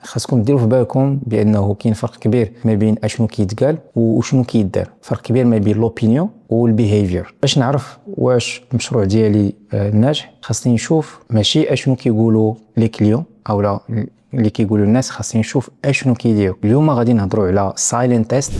خاصكم ديروا في بالكم بانه كاين فرق كبير ما بين اشنو كيتقال وشنو كيدار، فرق كبير ما بين لوبينيون والبيهيفير. باش نعرف واش المشروع ديالي ناجح خاصني نشوف ماشي اشنو كيقولوا لي كليون او لا اللي كيقولوا الناس، خاصني نشوف اشنو كيديروا. اليوم غادي نهضروا على سايلنت تيست.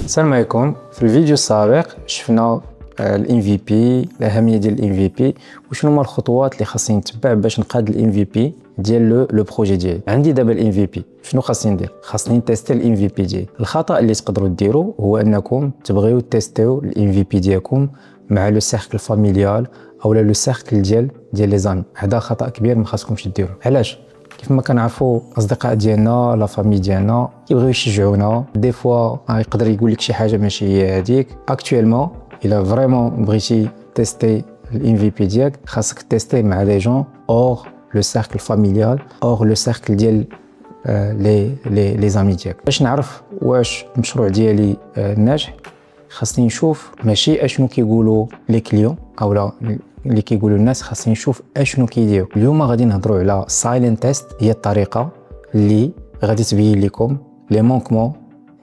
السلام عليكم. في الفيديو السابق شفنا الام في بي، الاهميه ديال الام في بي وشنو هما الخطوات اللي خاصني نتبع باش نقاد الام في بي ديال لو بروجي ديالي. عندي دابا الام في بي، شنو خاصني ندير؟ خاصني نتيستي الام في بي ديالي. الخطا اللي تقدروا ديروا هو انكم تبغيو تيستيو الام في بي ديالكم مع لو سيركل فاميليال او لو سيركل ديال لي زامي. هذا خطا كبير ما خاصكمش ديروه. علاش؟ كيف ما كنعرفوا الاصدقاء ديالنا لا فامي ديالنا كيبغيو يشجعونا، دي فوا يقدر يقول لك شي حاجه ماشي هي هذيك. اكطويلمون الا فريمون بغيتي تيستي الام في بي ديالك خاصك تيستي مع لي جون اور لو سيركل فاميليال اور لو سيركل ديال لي زامي ديالك. باش نعرف واش المشروع ديالي ناجح خاصني نشوف ماشي اشنو كيقولوا لي كليون او لا اللي كيقولوا الناس، خاصني نشوف اشنو كيديروا. اليوم غادي نهضروا على سايلنت تيست، هي الطريقه اللي غادي تبين لكم لي مانكمون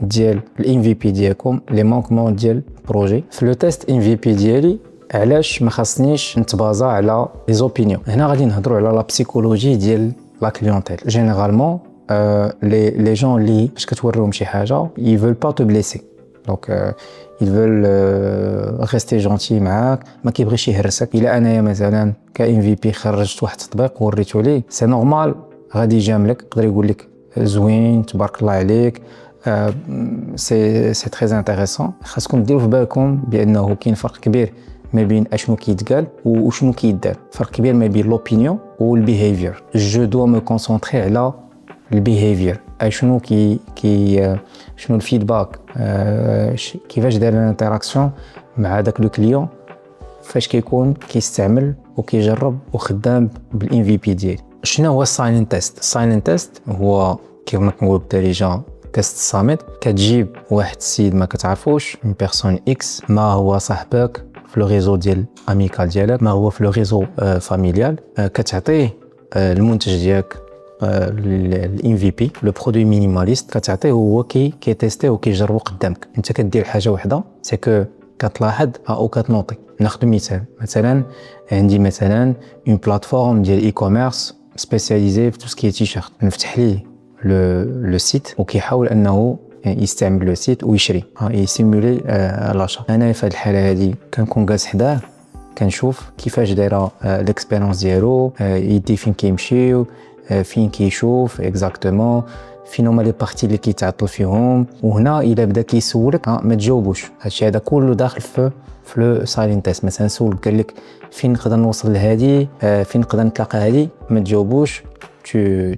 ديال الام في بي ديالكم، لي مانكمون ديال البروجي. في لو تيست ام في بي ديالي علاش ما خاصنيش نتبازا على لي زوبينيون؟ هنا غادي نهضروا على لا بسيكولوجي ديال لا كليونتيل. جينيرالمون لي جون اللي باش كتوريهم شي حاجه ils veulent pas te blesser، دونك ils veulent rester gentils معاك، ما كيبغيش يهرسك. الا انايا مثلا ك ام في بي خرجت واحد التطبيق وريتو ليه سي نورمال غادي يجاملك، يقدر يقول لك زوين تبارك الله عليك، سي تري انتريسون. خاصكم ديروا في بالكم بانه كاين فرق كبير ما بين اشنو كيتقال وشنو كيدار، فرق كبير ما بين لوبينيون والبيهيفير. جو دو مو كونسونطري على البيهيفير، شنو شنو الفيدباك، كيفاش داير الانتراكسيون مع داك لو كليون فاش كيكون كيستعمل وكيجرب وخدام بالان في بي ديالي. شنو هو السايلنت تيست؟ السايلنت تيست هو كيف ما كنقول بالدارجه تيست صامت. كتجيب واحد السيد ما كتعرفوش، من بيرسون اكس، ما هو صاحبك في لو ريزو ديال اميكال ديالك، ما هو في لو ريزو فاميليال، كتعطيه المنتج ديالك الام في بي لو برودوي مينيماليست، كتعطيه هو كيتيستي وكيجربو قدامك. انت كدير حاجه واحده سي كو كتلاحظ او كتنوطي. ناخذ مثلا عندي مثلا اون بلاتفورم ديال اي كوميرس سبيسياليزي في تو سكي تيشيرت، نفتح ليه لو سيت وكيحاول انه يستعمل لو سيت ويشري يسيمولي لاشا. انا في هذه الحاله هذه كنكون جالس حداه كنشوف كيفاش دايره الاكسبيريونس ديالو، يدي فين كيمشيو، فين كيشوف اكزاكتومون، فين هما لي بارتي اللي كيتعطل فيهم. وهنا الا بدا كيسولك ما تجاوبوش. هادشي هذا كله داخل في لو سايلنت تيست. مثلا سولك قال لك فين نقدر نوصل لهادي، فين نقدر نتلاقى هادي، ما تجاوبوش،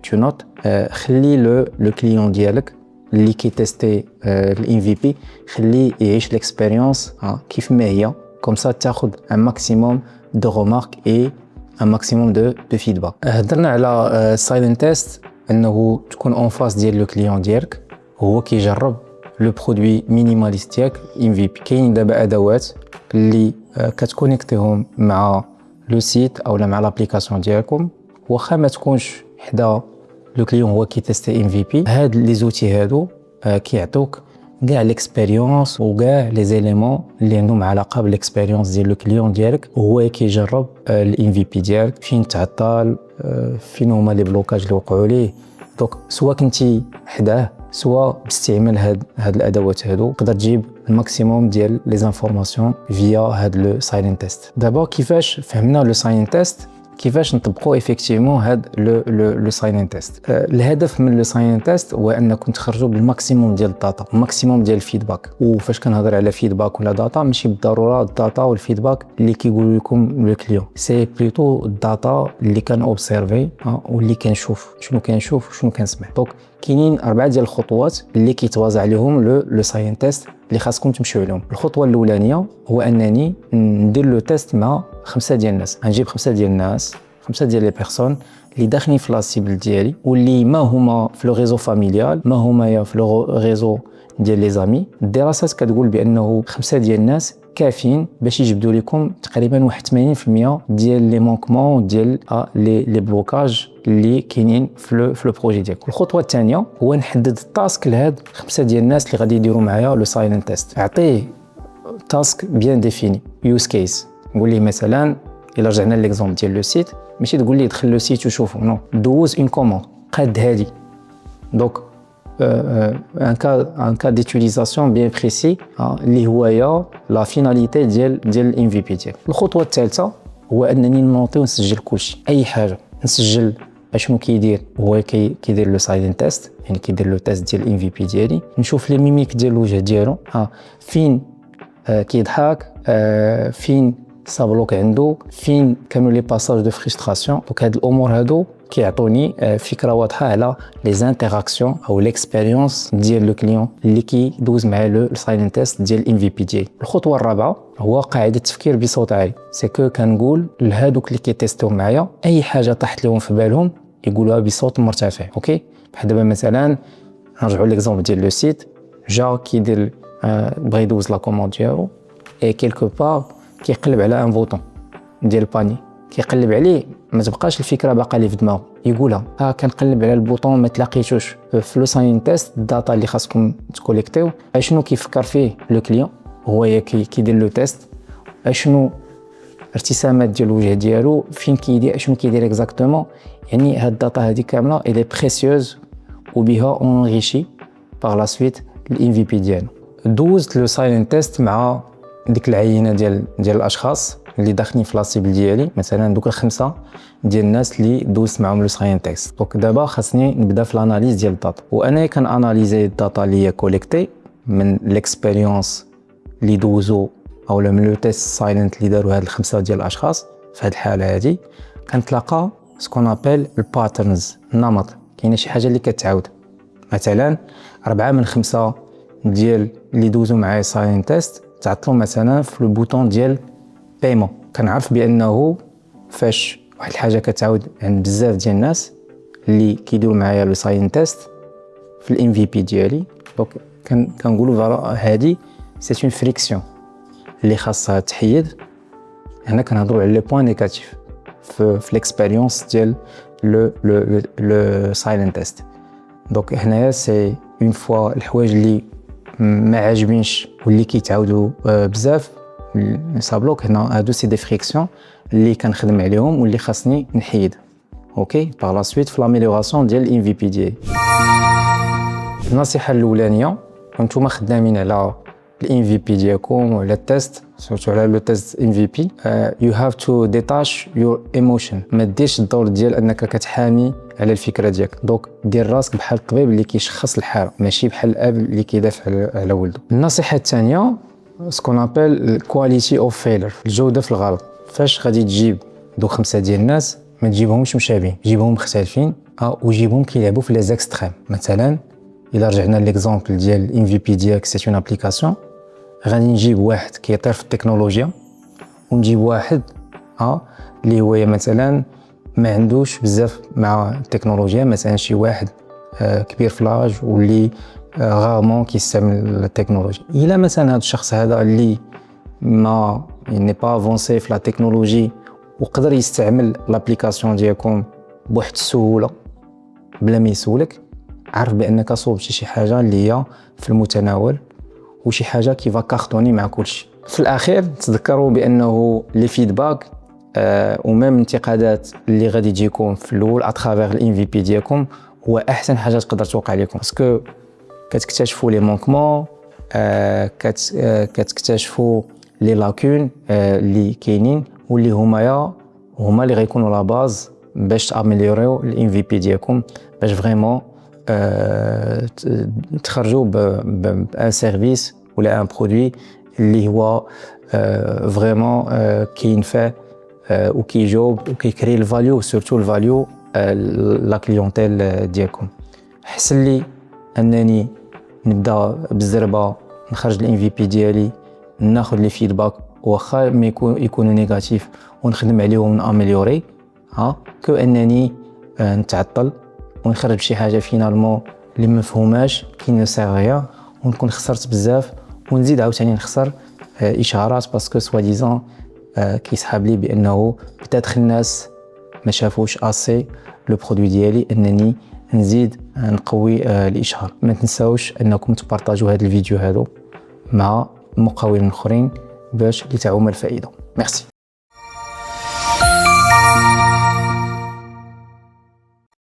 تو نوت. خلي لو كليون ديالك اللي كيتيستي الام في بي خليه يعيش ليكسبيريونس كيف ما هي، كوم سا تاخذ ان ماكسيموم دو رومارك اي un maximum de feedback. هضرنا على silent test انه تكون اون فاس ديال لو كليون ديالك هو كيجرب لو برودوي مينيماليست ديالك ام في بي. كاين دابا ادوات اللي كتكونيكتيهم مع لو سيت اولا مع لابليكاسيون ديالكم، واخا ما تكونش حدا لو كليون هو كيتيستي ام في بي. هاد لي زوتي هادو كيعطوك كاع ليكسبيريونس وكاع لي زيليمون اللي عندهم علاقه بالاكسبيريونس ديال لو كليون ديالك وهو كيجرب الام في بي ديالك، فين تعطل، فين هما لي بلوكاج اللي وقعوا ليه. دونك سواء كنتي حداه سواء باستعمال هاد الادوات هادو تقدر تجيب الماكسيموم ديال لي زانفورماسيون فيا هاد لو سايلنت تيست. دابا كيفاش فهمنا لو سايلنت تيست، كيفاش نطبقوا افيكتيفمون هاد لو سايلنت تيست؟ الهدف من لو سايلنت تيست هو انكم تخرجوا بالماكسيموم ديال الداتا، الماكسيموم ديال الفيدباك. وفاش كنهضر على فيدباك ولا داتا ماشي بالضروره الداتا والفيدباك اللي كيقول لكم لو كليون، سي بلوتو الداتا اللي كان اوبسيرفي واللي كنشوف شنو كنشوف وشنو كنسمع. دونك كاينين 4 ديال الخطوات اللي كيتوازع عليهم لو سايلنت تيست اللي خاصكم تمشيو عليهم. الخطوه الاولانيه هو انني ندير لو تيست مع 5 ديال الناس. غنجيب 5 ديال الناس، 5 ديال لي بيرسون اللي داخلين في لاسيبل ديالي واللي ما هما في لو ريزو فاميليال ما هما في لو ريزو ديال لي زامي. الدراسات كتقول بانه 5 ديال الناس كافيين باش يجبدوا لكم تقريبا واحد 80% ديال لي مونكمون ديال لي بلوكاج اللي كاينين في لو بروجي ديالكم. الخطوه الثانيه هو نحدد التاسك لهاد 5 ديال الناس اللي غادي يديروا معايا لو سايلنت تيست. اعطيه تاسك بيان ديفيني، يوز كيس. نقول ليه مثلا الا رجعنا ليكزومبل ديال لو سيت، ماشي تقول لي دخل لو سيت وشوفوا، نو، دوز اون كوموند قاد هادي. دونك un cas d'utilisation bien précis اللي هو لا فيناليتي ديال الام في بي ديالك. الخطوه الثالثه هو انني نوطي ونسجل كلشي، اي حاجه نسجل اشنو كيدير. هو كيدير لو سايلنت تيست، يعني كيدير لو تيست ديال الام في بي ديالي. نشوف لي ميميك ديال الوجه ديالو، فين كيضحك، فين صابلوك عنده، فين كانوا لي باساج دو فريستراسيون. دونك هاد الامور هادو كيعطوني فكره واضحه على لي زانتيراكسيون او ليكسبيريونس ديال لو كليون اللي كيدوز مع لو سايلنت تيست ديال الام في بي ديالي. الخطوه الرابعه هو قاعده التفكير بصوت عالي. سي كو كنقول لهادوك اللي كيتيستيو معايا اي حاجه طاحت لهم في بالهم يقولوها بصوت مرتفع. اوكي، بحال دابا مثلا نرجعوا ليكزومبل ديال لو سيت، جا كيدير بغا يدوز لا كوموند ديالو اي كيلكو بار كيقلب على ان بوطون ديال الباني، كيقلب عليه ما تبقاش الفكره باقا لي في دماغه، يقولها كنقلب على البوطون ما تلاقيتوش. في لو ساين تيست الداتا اللي خاصكم تكوليكتيو اشنو كيفكر فيه لو كليون هو كيدير لو تيست، اشنو ارتسامات ديال الوجه ديالو، فين كيدير، اشنو كيدير اكزاكتومون. يعني هاد الداتا هذه كامله اي بريسيوز وبها اونريشي باغ لا سويت الام في بي ديالو. دوزت لو سايلنت تيست مع ديك العينه ديال الاشخاص اللي داخلين في لاسيبل ديالي، مثلا دوك الخمسه ديال الناس اللي دوزت معهم لو سايلنت تيست. دونك دابا خاصني نبدا في الاناليز ديال الداتا، وانا كان اناليزي الداتا اللي هي كوليكتي من ليكسبيريونس اللي دوزو او من لو تيست سايلنت اللي داروا هاد الخمسه ديال الاشخاص. في هاد الحاله هادي كنتلاقى سكون ابل الباترنز، النمط. كاينه شي حاجه اللي كتعاود، مثلا 4 من 5 ديال اللي دوزو معايا سايلنت تيست تعطلوا مثلا في البوطون ديال بايمون. كنعرف بانه فاش واحد الحاجه كتعاود عند بزاف ديال الناس اللي كيديروا معايا لو ساين تيست في الام في بي ديالي، دونك كنقولوا هادي سي اون فريكسيون اللي خاصها تحيد. هنا كنهضروا على لي بوين نيجاتيف في ليكسبيريونس ديال لو سايلنت تيست. دونك هنايا سي اون فوا الحوايج اللي ما عاجبينش واللي كيتعاودوا بزاف صابلوك، هنا هادو سي دي فريكسيون اللي كنخدم عليهم واللي خاصني نحيد. اوكي، باغ لا سويت في لاميليوراسيون ديال الام في بي ديالي. النصيحه الاولانيه، وانتم خدامين على الام في بي ديالكم وعلى التيست، سورتو على لو تيست ام في بي، يو هاف تو ديتاش يور ايموشن. ما ديرش الدور ديال انك كتحامي على الفكره ديالك. دونك دير راسك بحال الطبيب اللي كيشخص الحاله، ماشي بحال الاب اللي كيدافع على ولده. النصيحه الثانيه سكون ابل كواليتي اوف فيلر، الجوده في الغلط. فاش غادي تجيب دوك 5 ديال الناس ما تجيبهمش مشابهين، جيبهم مختلفين وجيبهم كيلعبوا في لي زيكستريم. مثلا الا رجعنا ليكزومبل ديال الام في بي ديالك سي اون ابليكاسيون، غادي نجيب واحد كيطير في التكنولوجيا ونجيب واحد اللي هو مثلا ما عندوش بزاف مع التكنولوجيا، مثلا شي واحد كبير في لاج واللي غارمون كيستعمل التكنولوجيا. الا مثلا هذا الشخص هذا اللي ما ني با افونسي في لا تكنولوجي وقدر يستعمل لابليكاسيون ديالكم بواحد السهوله بلا ما يسولك، عارف بانك صوبتي شي حاجه اللي هي في المتناول وشي حاجه كيفا كارطوني مع كلشي. في الاخير تذكروا بانه لي فيدباك ومام انتقادات اللي غادي تجيكم في الاول اترافير الام في بي ديالكم هو احسن حاجه تقدر توقع لكم، باسكو كتكتشفوا لي مونكمون، كتكتشفوا لي لاكون اللي كاينين واللي هما اللي غيكونوا لا باز باش تاميليوريو الام في بي ديالكم، باش فريمون تخرجوا بان سيرفيس ولا ان برودوي اللي هو فريمون كينفع وكيجاوب وكيكري الفاليو، سورتو الفاليو لا كليونتيل ديالكم. حسن لي انني نبدا بالزربه، نخرج الام في بي ديالي، ناخذ لي فيدباك واخا ما يكونوا نيجاتيف ونخدم عليهم وناميليوري، كو انني نتعطل ونخرج بشي حاجه فينالمون اللي ما مفهوماش كي نو سير ريا ونكون خسرت بزاف ونزيد عاوتاني نخسر اشعارات باسكو سوا ديزون كيسحاب لي بانه بتاتخ الناس ما شافوش اسي لو برودوي ديالي انني نزيد نقوي الاشهار. ما تنساوش انكم تبارطاجوا هذا الفيديو هذا مع مقاولين اخرين باش لتعم الفائده. ميرسي.